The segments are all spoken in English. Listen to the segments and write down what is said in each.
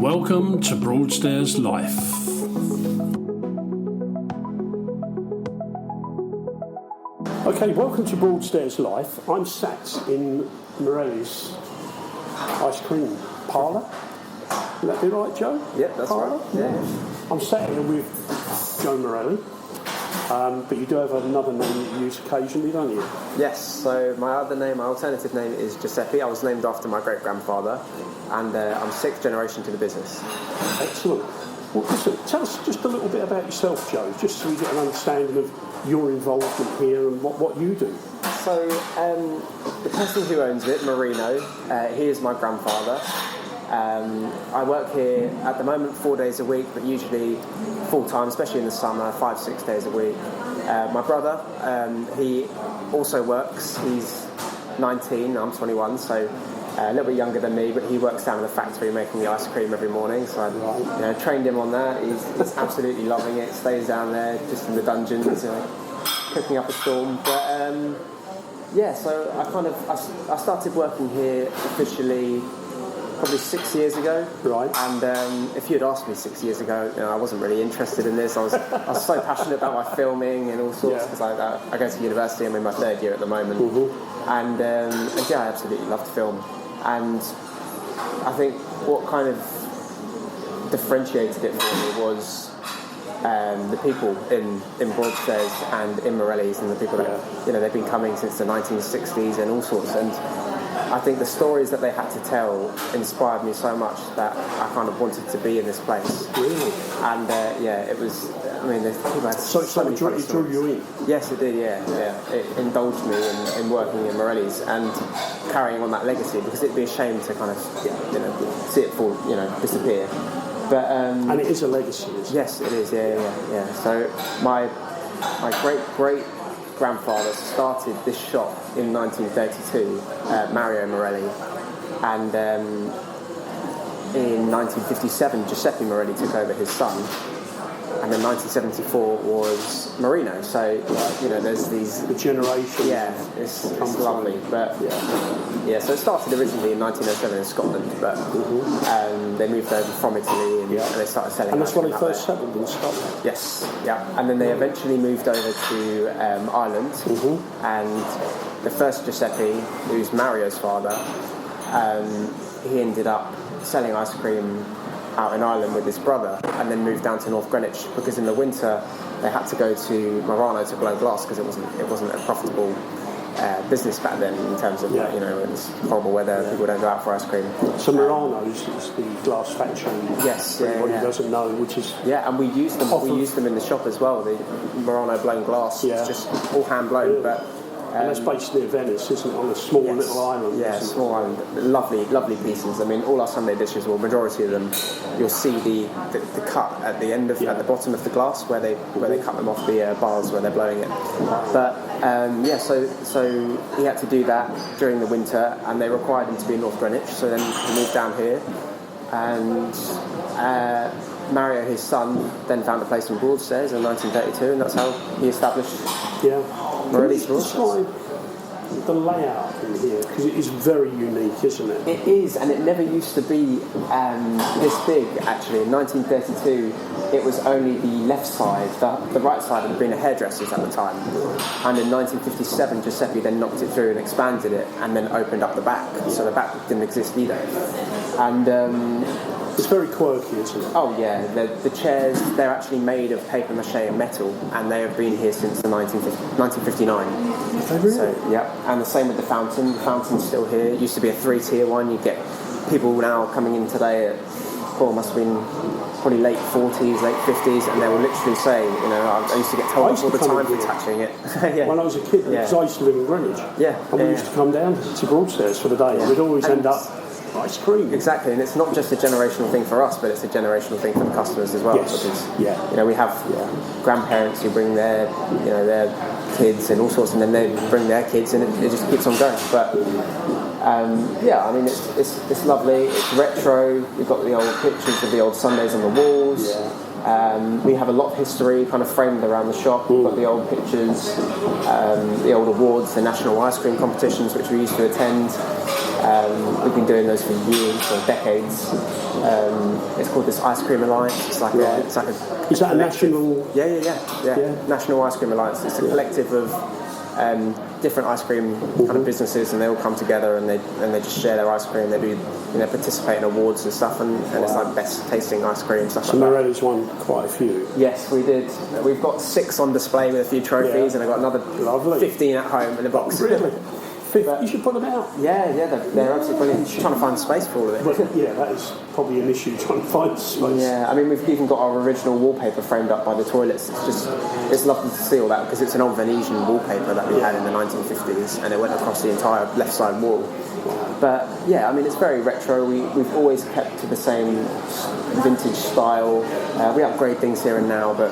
Welcome to Broadstairs Life. Okay, welcome to Broadstairs Life. I'm sat in Morelli's ice cream parlour. Would that be right, Joe? Yep, that's Parlour? right. Yeah. I'm sat here with Joe Morelli, but you do have another name that you use occasionally, don't you? Yes, so my alternative name is Giuseppe. I was named after my great-grandfather, and I'm sixth generation to the business. Excellent. Well, listen, tell us just a little bit about yourself, Joe, just so we get an understanding of your involvement here and what you do. So, the person who owns it, Marino, he is my grandfather. I work here at the moment 4 days a week, but usually full-time, especially in the summer, 5-6 days a week. My brother, he also works. He's 19, I'm 21, so a little bit younger than me, but he works down in the factory making the ice cream every morning, so I trained him on that. He's absolutely loving it, stays down there just in the dungeons, cooking up a storm. But so I started working here officially probably 6 years ago. Right. And if you had asked me 6 years ago, I wasn't really interested in this. I was so passionate about my filming and all sorts, because I go to university. I'm in my third year at the moment. Mm-hmm. And I absolutely loved film. And I think what kind of differentiated it for me was the people in Broadstairs and in Morelli's, and the people that they've been coming since the 1960s and all sorts. And I think the stories that they had to tell inspired me so much that I kind of wanted to be in this place. Really? And it was. I mean, the people had so many funny it drew you in. Yes, it did. Yeah. It indulged me in working in Morelli's and carrying on that legacy, because it'd be a shame to kind of see it fall, disappear. But and it is a legacy. Yes, it is. Yeah. So my great grandfather started this shop in 1932, Mario Morelli, and in 1957 Giuseppe Morelli took over his son, and then 1974 was Marino. So there's these generations. Yeah, it's lovely. But so it started originally in 1907 in Scotland, but they moved over from Italy and they started selling. And that's when they first settled in Scotland. Yes, yeah. And then they eventually moved over to Ireland, and the first Giuseppe, who's Mario's father, he ended up selling ice cream out in Ireland with his brother, and then moved down to North Greenwich, because in the winter they had to go to Marino to blow glass, because it wasn't a profitable business back then, in terms of it's horrible weather, people don't go out for ice cream. So Marino's is the glass factory. Yes, for anybody who doesn't know, which is and we use them. We use them in the shop as well. The Marino blown glass, it's just all hand blown, but. And that's based near Venice, isn't it? On a small little island. Yeah, small island. Lovely pieces. I mean, all our Sunday dishes, or majority of them, you'll see the cut at the end of at the bottom of the glass where they cut them off the bars where they're blowing it. But so he had to do that during the winter, and they required him to be in North Greenwich. So then he moved down here, and Mario, his son, then found a place in Broadstairs in 1932, and that's how he established. Morelli's Describe the layout in here, because it is very unique, isn't it? It is, and it never used to be this big, actually. In 1932, it was only the left side. The right side had been a hairdresser's at the time. And in 1957, Giuseppe then knocked it through and expanded it, and then opened up the back. So the back didn't exist either. And it's very quirky, isn't it? Oh yeah, the chairs, they're actually made of paper mache and metal, and they have been here since the 1959. Oh, really? So, and the same with the fountain. The fountain's still here. It used to be a 3-tier one. You get people now coming in today at, must have been probably late 40s, late 50s, and they will literally say, I used to get told off all the time for touching it. When I was a kid, because I used to live in Greenwich, and we used to come down to Broadstairs for the day, and we'd always end up ice cream. Exactly, and it's not just a generational thing for us, but it's a generational thing for the customers as well. Yes. Because we have grandparents who bring their kids and all sorts, and then they bring their kids, and it just keeps on going. But I mean, it's lovely. It's retro. We've got the old pictures of the old Sundays on the walls. We have a lot of history kind of framed around the shop. We've got the old pictures, the old awards, the national ice cream competitions which we used to attend. We've been doing those for years or decades. It's called this Ice Cream Alliance. It's like a Is that a national? Yeah. National Ice Cream Alliance. It's a collective of different ice cream kind of businesses, and they all come together and they just share their ice cream. They do participate in awards and stuff, and it's like best tasting ice cream stuff. So Morelli's won quite a few. Yes, we did. We've got 6 on display with a few trophies, and I've got another 15 at home in a box. Really? You should put them out. Yeah, they're absolutely brilliant. Just trying to find space for all of it. But, that is probably an issue, trying to find space. Yeah, I mean, we've even got our original wallpaper framed up by the toilets. It's lovely to see all that, because it's an old Venetian wallpaper that we had in the 1950s, and it went across the entire left side wall. But yeah, I mean, it's very retro. We've always kept to the same vintage style. We upgrade things here and now, but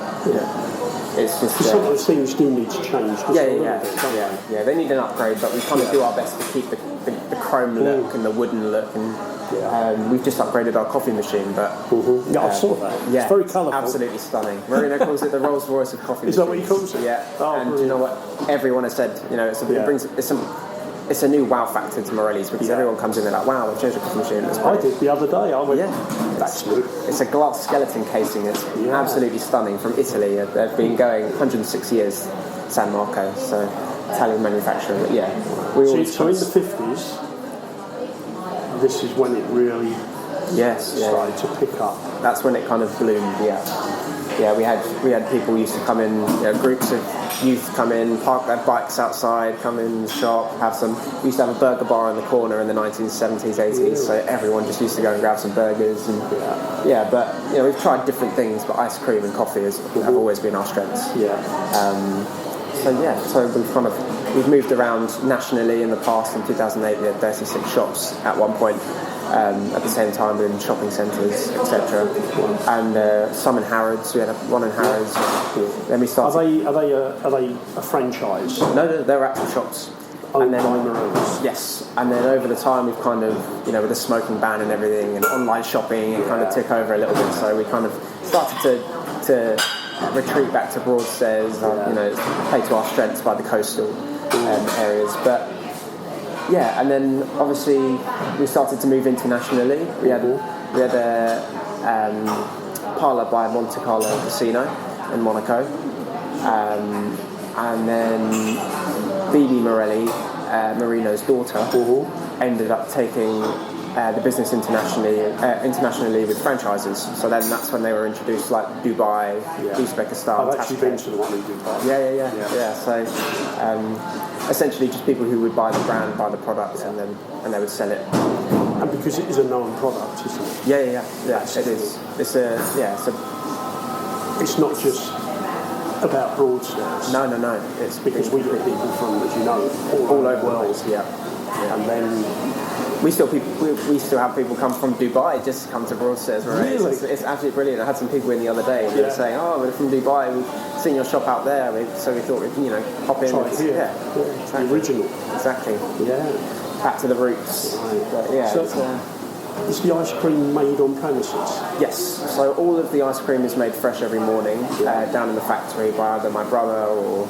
it's just some of those things do need to change. Yeah. They need an upgrade, but we kind of do our best to keep the chrome look and the wooden look, and we've just upgraded our coffee machine. But I saw that. Yeah, it's very colourful. Absolutely stunning. Marino calls it the Rolls Royce of coffee. Is that what he calls it? Yeah. Oh, and you know what? Everyone has said, it's a new wow factor to Morelli's, because everyone comes in and they're like, wow, I've changed the coffee machine. I did the other day. I went, that's new. It's a glass skeleton casing. It's absolutely stunning, from Italy. They've been going 106 years, San Marco, so Italian manufacturer. But so in the 50s, this is when it really started to pick up. That's when it kind of bloomed. Yeah, we had people used to come in, groups of youth come in, park their bikes outside, come in the shop, have some. We used to have a burger bar in the corner in the 1970s, 80s, so everyone just used to go and grab some burgers. And but we've tried different things, but ice cream and coffee have always been our strengths. So we've moved around nationally in the past. In 2008, we had 36 shops at one point. At the same time in shopping centres, etc. And some in Harrods. We had one in Harrods. Then we started. Are they a franchise? No, they're actual shops. And then Morelli's. Yes, and then over the time we've kind of, with the smoking ban and everything, and online shopping, it kind of took over a little bit. So we kind of started to retreat back to Broadstairs. Play to our strengths by the coastal areas, but. Yeah, and then obviously we started to move internationally. We had a Parlour by Monte Carlo Casino in Monaco, and then Bibi Morelli, Marino's daughter, ended up taking the business internationally with franchises. So then that's when they were introduced, like Dubai, Uzbekistan. I've actually been to the one in Dubai. Yeah. So essentially, just people who would buy the brand, buy the product, and they would sell it. And because it is a known product, isn't it? Yeah. It is. It's not just about Broadstairs. No. It's because we get people from, as you know, all over the world. Yeah. And then we still have people come from Dubai just to come to Broadstairs. Really? It's absolutely brilliant. I had some people in the other day who were saying, "Oh, we're from Dubai. We've seen your shop out there, so we thought we'd hop in." Try it here. Exactly. The original. Exactly. Yeah. Back to the roots. But, is the ice cream made on premises? Yes. So all of the ice cream is made fresh every morning down in the factory by either my brother or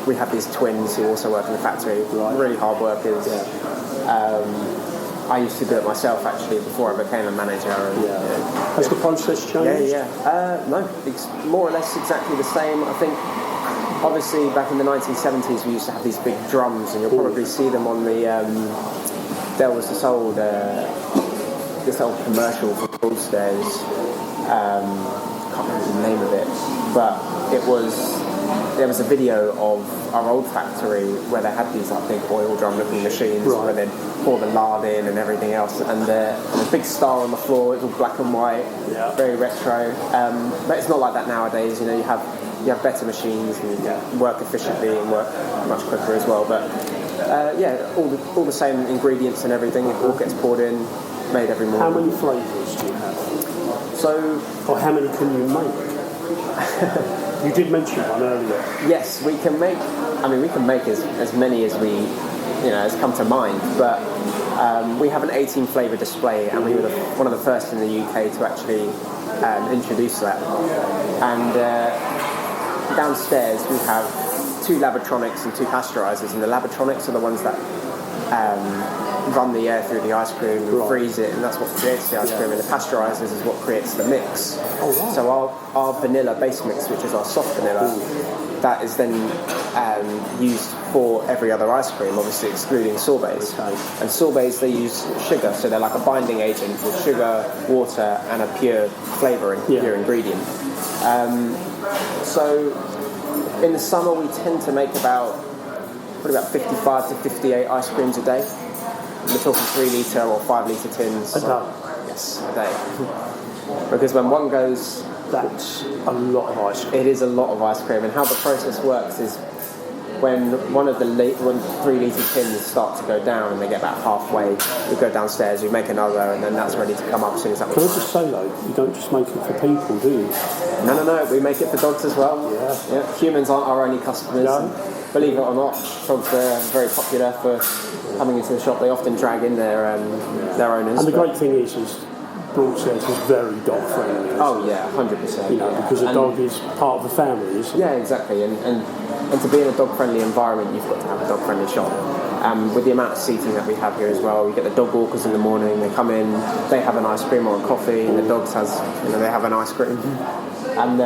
we have these twins who also work in the factory. Really hard workers. I used to do it myself actually before I became a manager. Has the process changed? No, it's more or less exactly the same. I think obviously back in the 1970s we used to have these big drums, and you'll probably see them on the there was this old commercial for Broadstairs. Can't remember the name of it, but there was a video of our old factory where they had these big oil drum looking machines where they'd pour the lard in and everything else, and a big star on the floor. It was all black and white, very retro. But it's not like that nowadays. You have better machines and work efficiently and work much quicker as well. But all the same ingredients and everything. It all gets poured in, made every morning. How many flavours do you have? Or how many can you make? You did mention one earlier. Yes, we can make. We can make as many as we, as come to mind. But we have an 18 flavour display, and we were one of the first in the UK to actually introduce that. And downstairs we have 2 Labotronics and 2 pasteurisers, and the Labotronics are the ones that run the air through the ice cream and freeze it, and that's what creates the ice cream. And the pasteurisers is what creates the mix. So our vanilla base mix, which is our soft vanilla, that is then used for every other ice cream, obviously excluding sorbets. And sorbets, they use sugar, so they're like a binding agent with sugar, water, and a pure flavouring, pure ingredient. So in the summer, we tend to make probably about 55 to 58 ice creams a day. We're talking 3 litre or 5 litre tins. A day? Yes, a day. Because when one goes... That's a lot of ice cream. It is a lot of ice cream, and how the process works is when when 3 litre tins start to go down and they get about halfway, we go downstairs, we make another, and then that's ready to come up as soon as that Can I just say though, you don't just make it for people, do you? No, we make it for dogs as well. Yeah. Humans aren't our only customers. No. Believe it or not, dogs are very popular for coming into the shop. They often drag in their owners. And the great thing is Broadstairs is very dog friendly. Oh yeah, 100%. You know, because a dog is part of the family, isn't it? Yeah, exactly. And to be in a dog friendly environment, you've got to have a dog friendly shop. With the amount of seating that we have here as well, we get the dog walkers in the morning. They come in, they have an ice cream or a coffee, and the dogs they have an ice cream. And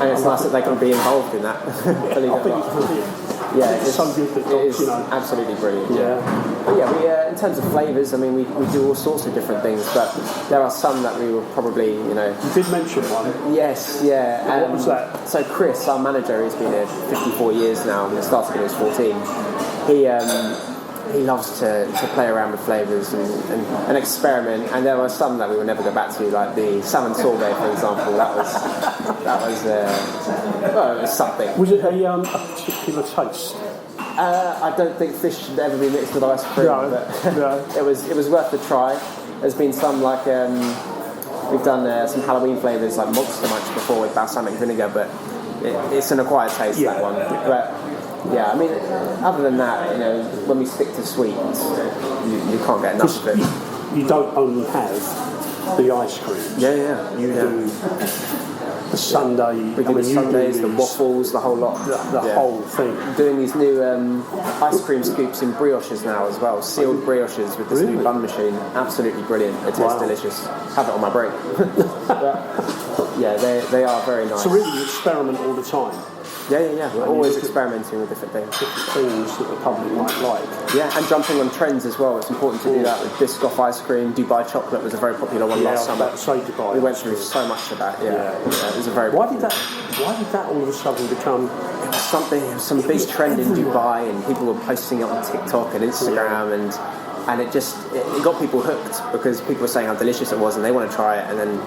it's nice that they can be involved in that. Believe it or not. Yeah, it's so good that dogs, it is absolutely brilliant. Yeah. But yeah, we in terms of flavours, I mean, we do all sorts of different things, but there are some that we will probably, You did mention one. Yes, yeah. What was that? So Chris, our manager, he's been here 54 years now, and he started when he was 14. He loves to play around with flavours and experiment, and there were some that we will never go back to, like the salmon sorbet, for example. That was it was something. Was it a particular taste? I don't think fish should ever be mixed with ice cream, but it was worth the try. There's been some like we've done some Halloween flavours like Monster Munch before with balsamic vinegar, but it's an acquired taste, that one. But yeah, I mean, other than that, when we stick to sweets, you can't get enough of it. You don't only have the ice cream. Yeah. You do the sundae. We do the sundaes, the waffles, the whole lot. The whole thing. Doing these new ice cream scoops in brioches now as well, sealed brioches with this new bun machine. Absolutely brilliant. It tastes delicious. Have it on my break. But, yeah, they are very nice. So really, you experiment all the time. Yeah. We're always experimenting with different things. Different things that the public might like. Yeah, and jumping on trends as well. It's important to do that with Biscoff ice cream. Dubai chocolate was a very popular one last summer. Dubai. We went through so much of that. Yeah. It was a very. Why did that all of a sudden become? It was some big trend in Dubai, and people were posting it on TikTok and Instagram, and it got people hooked because people were saying how delicious it was, and they want to try it, and then.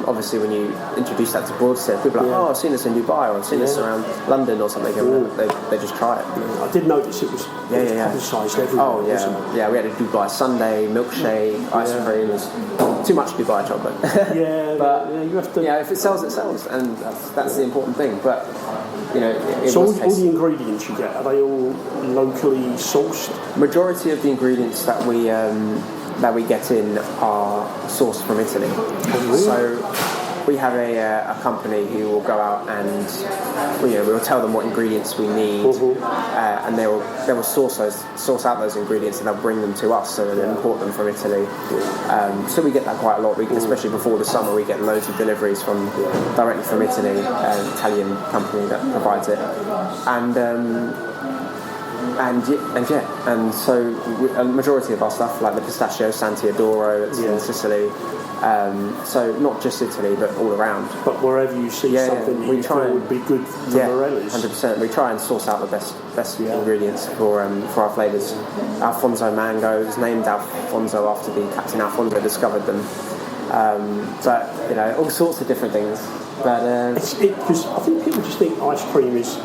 Obviously, when you introduce that to Broadstairs, people are like, "Oh, I've seen this in Dubai, or I've seen this around London, or something," and they just try it. I did notice it was publicised everywhere. Oh yeah. We had a Dubai sundae, milkshake, ice cream. There's too much Dubai chocolate. But you have to. If it sells, it sells, and that's the important thing. But so all the ingredients you get, are they all locally sourced? Majority of the ingredients that we get in are sourced from Italy. Oh, really? So we have a company who will go out and we'll tell them what ingredients we need, and they will source out those ingredients, and they'll bring them to us, so they'll import them from Italy. So we get that quite a lot. Especially before the summer, we get loads of deliveries directly from Italy, an Italian company that provides it, and so a majority of our stuff, like the pistachio Santi Adoro, it's in Sicily. So not just Italy, but all around. But wherever you see something we try would be good for Morelli's. 100%. We try and source out the best ingredients for our flavours. Alfonso mango is named Alfonso after the Captain Alfonso discovered them. But all sorts of different things. But because I think people just think ice cream is.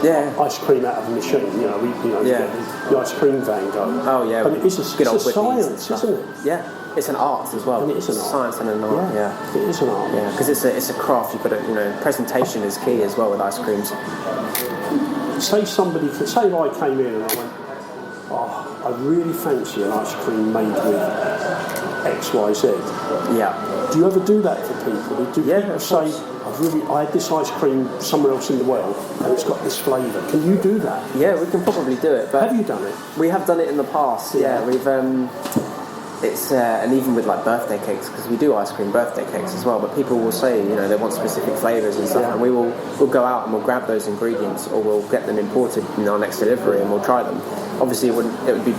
Ice cream out of a machine, the ice cream van go. Oh yeah, but it's a science, isn't it? Yeah, it's an art as well. And it is an art. Science and an art. Yeah, it is an art. Yeah, because it's a craft. You've got to, presentation is key as well with ice creams. Say if I came in and I went, I really fancy an ice cream made with X, Y, Z. Yeah. Do you ever do that for people? Do people say, I I had this ice cream somewhere else in the world, and it's got this flavour. Can you do that? Yeah, we can probably do it. But have you done it? We have done it in the past. Yeah, we've. It's and even with like birthday cakes, because we do ice cream birthday cakes as well. But people will say, they want specific flavours and stuff, and we'll go out and we'll grab those ingredients, or we'll get them imported in our next delivery, and we'll try them. Obviously, it would be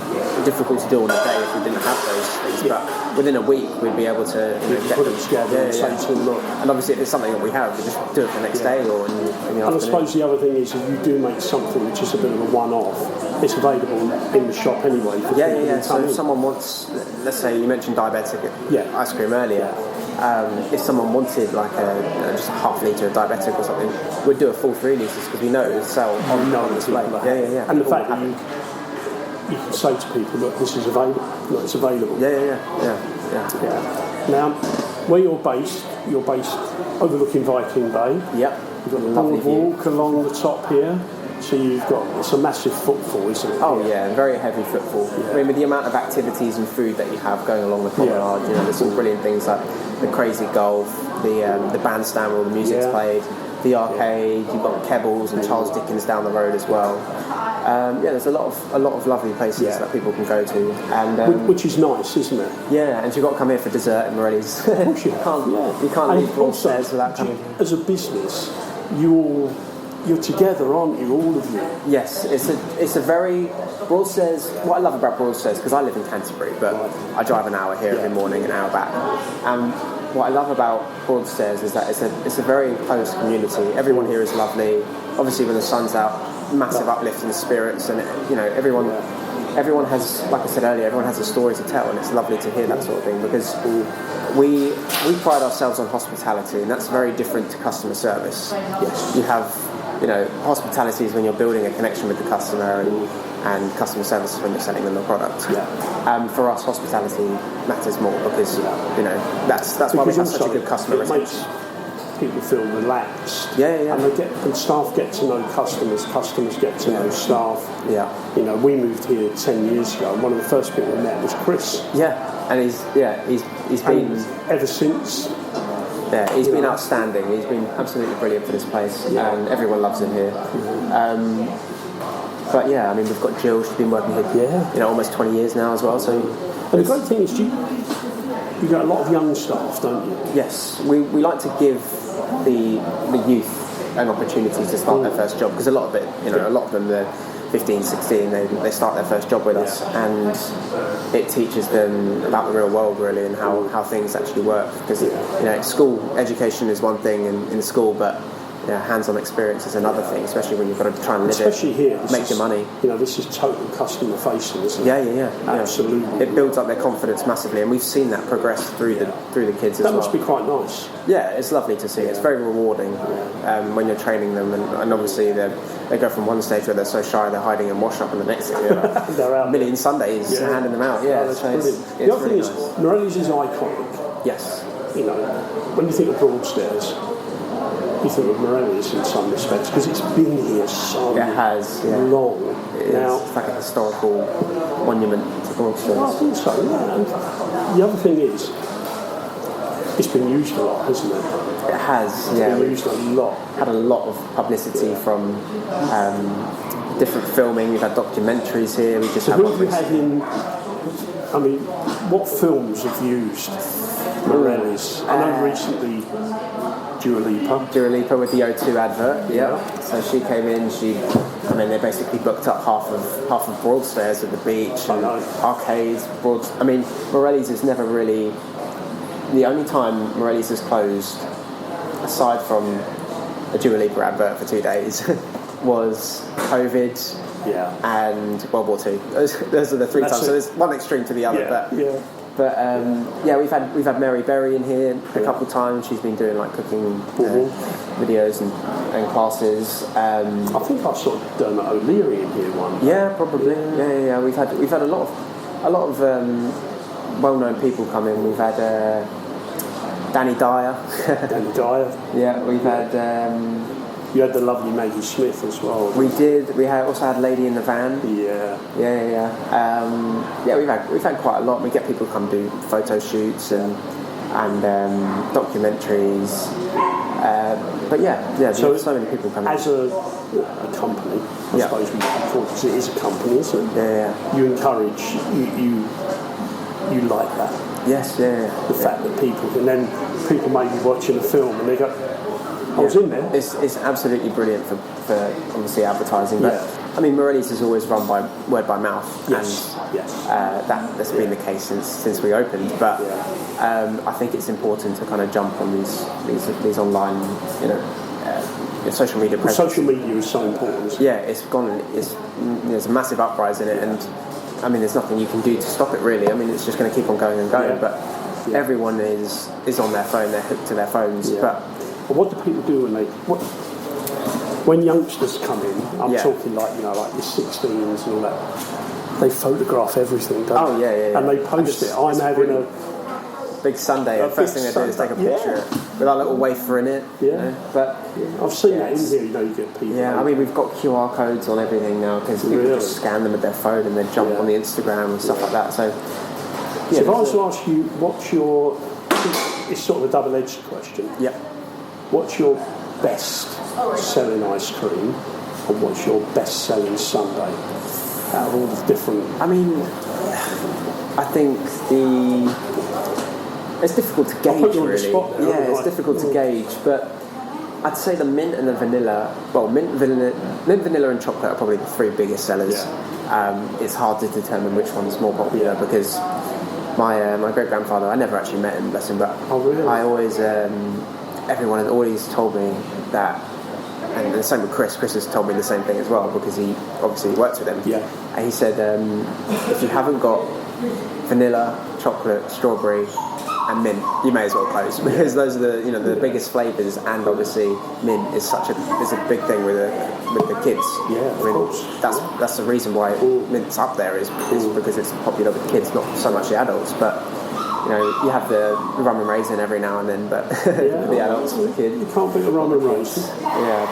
difficult to do on a day if we didn't have those things. But within a week, we'd be able to get put them it together and say to them, look. And obviously, if it's something that we have, we just do it the next day or in the afternoon. And I suppose the other thing is, if you do make something which is a bit of a one-off, it's available in the shop anyway. Yeah. So if someone wants, let's say you mentioned diabetic ice cream earlier. If someone wanted like just a half litre of diabetic or something, we'd do a full 3 litres because we know it would sell on display. Yeah. And the fact that you can say to people, look, this is available. Look, it's available. Yeah. Now, where you're based overlooking Viking Bay. Yep. You've got a boardwalk along the top here. So it's a massive footfall, isn't it? Oh yeah, very heavy footfall. Yeah. I mean, with the amount of activities and food that you have going along the promenade, there's some brilliant things like the crazy golf, the bandstand where all the music's played, the arcade. You've got Kebbles and Charles Dickens down the road as well. There's a lot of lovely places that people can go to, and which is nice, isn't it? Yeah, and you've got to come here for dessert in Morelli's. Of course you can't. You can't leave Broadstairs without coming. As a business, you're together, aren't you, all of you? Yes, it's a very Broadstairs. What I love about Broadstairs, because I live in Canterbury, but I drive an hour here every morning, an hour back. And what I love about Broadstairs is that it's a very close community. Everyone here is lovely. Obviously, when the sun's out, massive uplift in the spirits, and everyone has, like I said earlier, everyone has a story to tell, and it's lovely to hear that sort of thing because we pride ourselves on hospitality, and that's very different to customer service. Yes, you have. Hospitality is when you're building a connection with the customer, and customer service is when you're selling them the product. For us, hospitality matters more because that's why we have such a good customer retention. People feel relaxed. And staff get to know customers get to know staff. We moved here 10 years ago, and one of the first people I met was Chris. And he's been ever since. Yeah, he's been outstanding. He's been absolutely brilliant for this place, and everyone loves him here. But we've got Jill. She's been working here, almost 20 years now as well. So, and the great thing is, you get a lot of young staff, don't you? Yes, we like to give the youth an opportunity to start their first job, because a lot of them they're 15, 16, they start their first job with us, and it teaches them about the real world really, and how things actually work, because school education is one thing in school, but hands-on experience is another thing, especially when you've got to try and live especially here, make your money. This is total customer facing, isn't it? Yeah. Absolutely. It builds up their confidence massively, and we've seen that progress through the kids as well. That must be quite nice. Yeah, it's lovely to see. It's very rewarding when you're training them, and obviously they go from one stage where they're so shy they're hiding in wash up, and the next thing they're out. Million Sundays handing them out. Yeah, that's brilliant. The other thing is, Morelli's is iconic. Yes. When you think of Broadstairs, you think of Morelli's in some respects because it's been here so long. It's like a historical monument to Broadstairs. I think so, And the other thing is, it's been used a lot, hasn't it? It has, It's been used a lot. Had a lot of publicity from different filming. We've had documentaries here. We just who have you had in? What films have used Morelli's? I know recently Dua Lipa with the O2 advert. So she came in. They basically booked up half of Broadstairs at the beach and arcades. Morelli's is never really. The only time Morelli's is closed, aside from a Dua Lipa advert for 2 days, was COVID and World War II. Those are the three times. So there's one extreme to the other. But we've had Mary Berry in here a couple of times. She's been doing like cooking videos and classes. I think I saw Dermot O'Leary in here one. Yeah, probably. Yeah. We've had a lot of well-known people come in. We've had Danny Dyer. Yeah, we've had. You had the lovely Maggie Smith as well. We did. We also had Lady in the Van. Yeah. We've had quite a lot. We get people to come do photo shoots and documentaries. But so many people come in. As a company, I suppose we can call it, because it is a company, isn't it? Yeah. You encourage, you like that. Yes, yeah. The fact that people, and then people may be watching a film and they go, I was in there. It's absolutely brilliant for obviously advertising, but I mean, Morelli's is always run by word by mouth, and that's been the case since we opened. But I think it's important to kind of jump on these online, social media presence. Social media is so important. Yeah, it's gone. There's a massive uprising in it, and I mean, there's nothing you can do to stop it really. I mean, it's just going to keep on going and going. Yeah. But everyone is on their phone. They're hooked to their phones. Yeah. But what do people do when youngsters come in? I'm talking like your 16s and all that. They photograph everything, don't they? Yeah. And they post it. I'm having a big Sunday. The first thing they do is take a picture with our little wafer in it. Yeah. But I've seen that in here. You get people. Yeah, I mean, we've got QR codes on everything now because people just scan them with their phone and then jump on the Instagram and stuff like that. So if I was to ask you, it's sort of a double-edged question. Yeah. What's your best selling ice cream, and what's your best selling sundae? Out of all the different. I mean, I think it's difficult to gauge, really. It's difficult to gauge, but I'd say the mint and the vanilla. Well, mint, vanilla, and chocolate are probably the three biggest sellers. Yeah. It's hard to determine which one's more popular because my great grandfather, I never actually met him, bless him, but I always everyone has always told me that, and the same with Chris. Chris has told me the same thing as well because he obviously works with them. Yeah. And he said, if you haven't got vanilla, chocolate, strawberry, and mint, you may as well close because those are the biggest flavours, and obviously mint is a big thing with the kids. Yeah, of course. That's the reason why mint's up there is because it's popular with kids, not so much the adults, but. You have the rum and raisin every now and then, but the adults, the kids. You can't beat a rum and raisin. Yeah,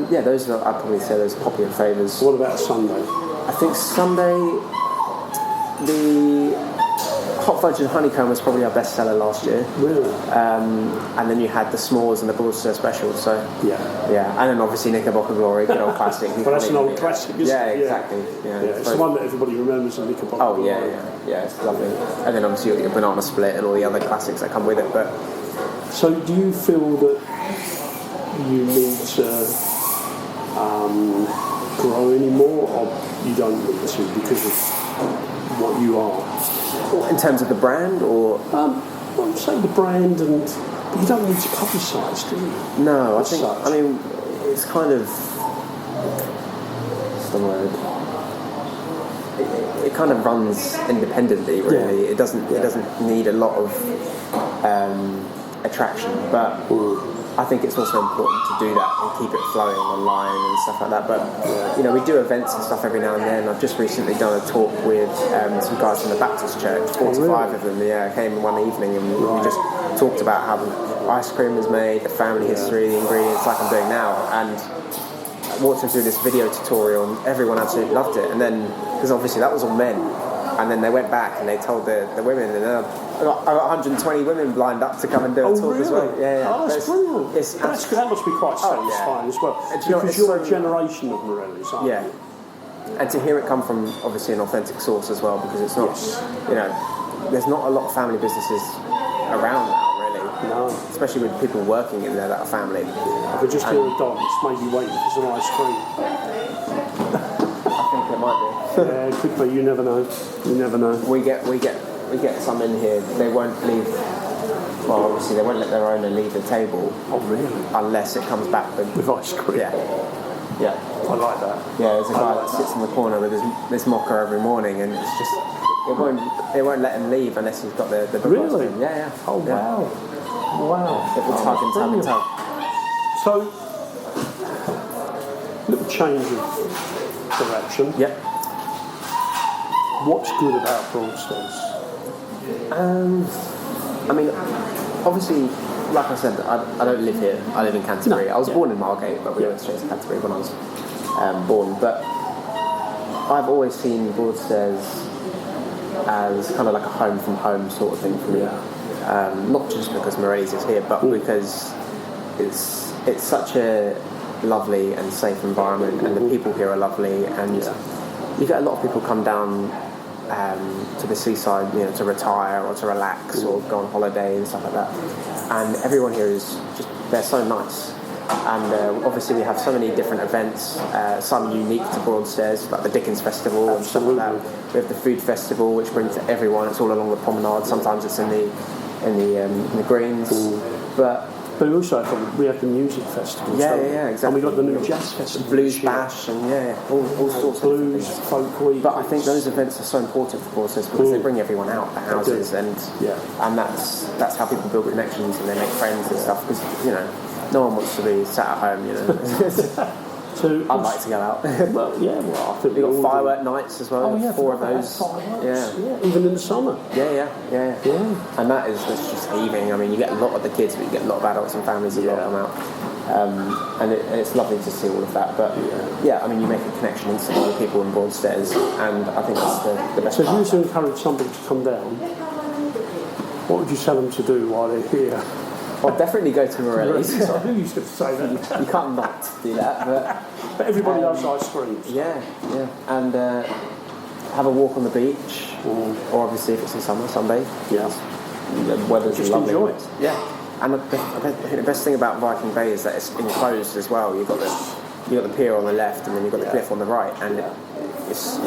but those are, I'd probably say those popular flavours. What about Sunday? I think Sunday, the hot fudge and honeycomb was probably our best seller last year. Really? And then you had the s'mores and the Broadstairs specials. So and then obviously Knickerbocker Glory, good old classic. But that's an old classic, isn't it? Exactly. Yeah, it's the one that everybody remembers, the Knickerbocker Glory. Yeah, it's lovely. And then obviously you've got your banana split and all the other classics that come with it. But so, do you feel that you need to grow anymore, or you don't need to because of what you are? In terms of the brand, or I'm saying the brand, and you don't need to publicise, do you? No, I mean, it's kind of what's the word? It kind of runs independently, really. It doesn't need a lot of attraction, but I think it's also important to do that and keep it flowing online and stuff like that. But we do events and stuff every now and then. I've just recently done a talk with some guys from the Baptist church, 45 of them. Came one evening and we just talked about how the ice cream is made, the family history, the ingredients, like I'm doing now, and I walked them through this video tutorial, and everyone absolutely loved it. And then, because obviously that was all men, and then they went back and they told the women, and I got 120 women lined up to come and do a talk as well. Oh, that's brilliant. That must be quite satisfying as well. Because you're a generation of Morellis, aren't you? And to hear it come from obviously an authentic source as well, because it's not, there's not a lot of family businesses around now, really. No. Especially with people working in there that are family. I could just hear a dog. It's maybe waiting for some ice cream. I think it might be. Yeah, it could be. You never know. You never know. We get some in here. They won't leave. Well, obviously they won't let their owner leave the table. Oh, really? Unless it comes back with ice cream. Yeah. I like that. Yeah, there's a guy that sits in the corner with this mocha every morning, and it's just it won't let him leave unless he's got the really? Yeah. Oh wow. Wow. It will tug and tug and tug. So, little change of direction. Yep. What's good about Broadstairs? I mean, obviously, like I said, I don't live here. I live in Canterbury. I was born in Margate, but we went straight to Canterbury when I was born. But I've always seen Broadstairs as kind of like a home from home sort of thing for me. Not just because Morelli's is here, but because it's such a lovely and safe environment, and the people here are lovely, and you get a lot of people come down to the seaside, to retire or to relax or go on holiday and stuff like that. And everyone here they're so nice. And obviously we have so many different events, some unique to Broadstairs, like the Dickens Festival and stuff like that. We have the Food Festival, which brings everyone. It's all along the promenade. Sometimes it's in the greens, but we also have the music festival. Yeah, exactly. And we got the new jazz festival, Blues Bash, and all sorts blues, of things. folk week. But I think those events are so important for Broadstairs because they bring everyone out the houses, and that's how people build connections and they make friends and stuff. Because no one wants to be sat at home. So I'd like to go out. I think we've got firework nights as well. 4 of those. Even in the summer. Yeah. And that's just heaving. I mean, you get a lot of the kids, but you get a lot of adults and families as well come out. And it's lovely to see all of that. But I mean, you make a connection instantly with people in Broadstairs, and I think that's the best part. So if you were to encourage somebody to come down, what would you tell them to do while they're here? I'll definitely go to Morelli's. I knew you was going to say that. You can't not do that, but everybody loves ice creams. Yeah. And have a walk on the beach, or obviously if it's in summer, sunbathe. Yeah. The weather's just lovely. Enjoy it. Yeah. And I think the best thing about Viking Bay is that it's enclosed as well. You've got the pier on the left, and then you've got the cliff on the right, and it's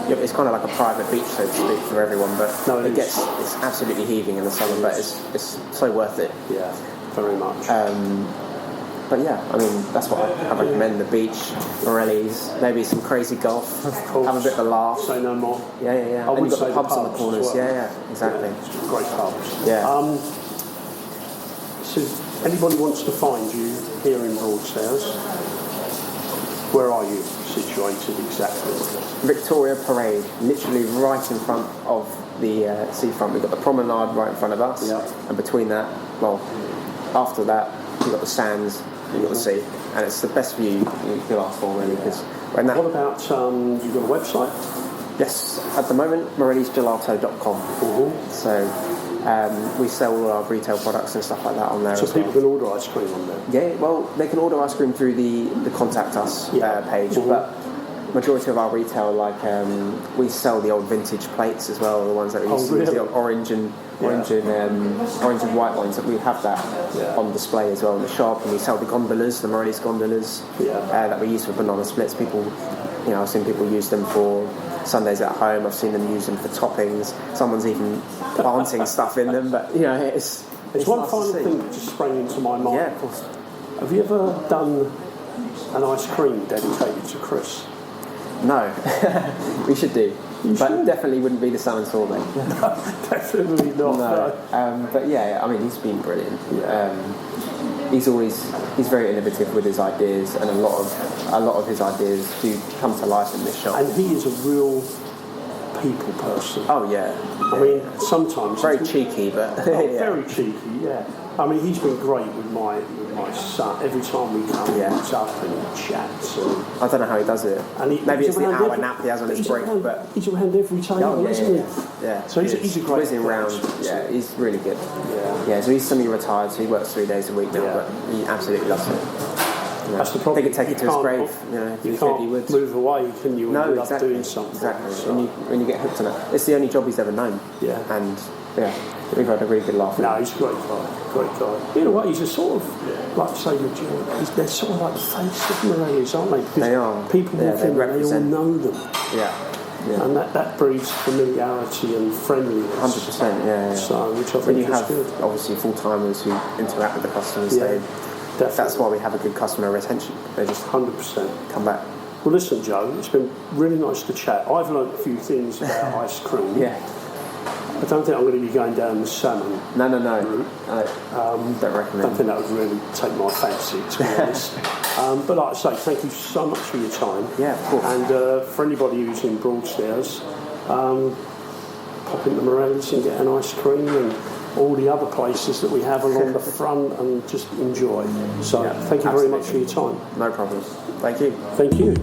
it's kind of like a private beach, so to speak, for everyone. But it's absolutely heaving in the summer, but it's so worth it. Yeah, very much. But I mean, that's what I recommend: the beach, Morelli's, maybe some crazy golf, of course. Have a bit of a laugh. Say no more. Yeah. And you've got the pubs on the corners. Well. Yeah, exactly. Yeah, great pubs. Yeah. So, anybody wants to find you here in Broadstairs, where are you situated exactly? Victoria Parade, literally right in front of the seafront. We've got the promenade right in front of us, and between that, after that, you've got the sands, you've got the sea, and it's the best view you could ask for, really. Because what about, you've got a website? Yes, at the moment, morellisgelato.com. So we sell all our retail products and stuff like that on there. So people can order ice cream on there? Yeah, well, they can order ice cream through the Contact Us page, but majority of our retail, we sell the old vintage plates as well, the ones that we used to use, the orange and white ones. That we have that on display as well in the shop, and we sell the gondolas, the Morelli's gondolas that we use for banana splits. People, I've seen people use them for Sundays at home. I've seen them use them for toppings. Someone's even planting stuff in them, but it's one nice final thing that just sprang into my mind. Yeah, of course. Have you ever done an ice cream dedicated to Chris? No, we should do. But definitely wouldn't be the salmon sorbet. Definitely not. No. But I mean, he's been brilliant. He's very innovative with his ideas, and a lot of his ideas do come to life in this shop. And he is a real people person. Oh yeah. I mean, sometimes very cheeky, but very cheeky. Yeah. I mean, he's been great with my son. Every time we come, he gets up and he chats. And I don't know how he does it. Maybe it's the hour nap he has on his break. But he's around every table, isn't he? Yeah. So he's a great whizzing around. Yeah, he's really good. Yeah. So he's semi-retired, so he works 3 days a week now, but he absolutely loves it. That's the problem. They could take it to his grave. You can't move away, can you? No, exactly. Doing something. Exactly. So. When you get hooked on it, it's the only job he's ever known. Yeah. And we've had a really good laugh. No, he's a great guy. You know what? He's a sort of, like say, they're sort of like the face of Morelli's, aren't they? Because they are. People walk in, they all know them. Yeah. And that breeds familiarity and friendliness. 100%. Yeah. So, which I think when you is have good. Obviously full-timers who interact with the customers, that's why we have a good customer retention. They just 100% come back. Well, listen, Joe, it's been really nice to chat. I've learned a few things about ice cream. I don't think I'm going to be going down the salmon. No. route. Don't recommend. I don't think that would really take my fancy, to be honest. But like I say, thank you so much for your time. Yeah, of course. And for anybody who's in Broadstairs, pop into Morelli's and get an ice cream and all the other places that we have along the front and just enjoy. So thank you very much for your time. No problem. Thank you. Thank you.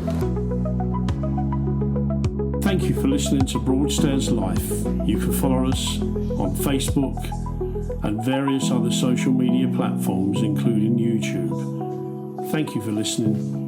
Thank you for listening to Broadstairs Life. You can follow us on Facebook, and various other social media platforms, including YouTube. Thank you for listening.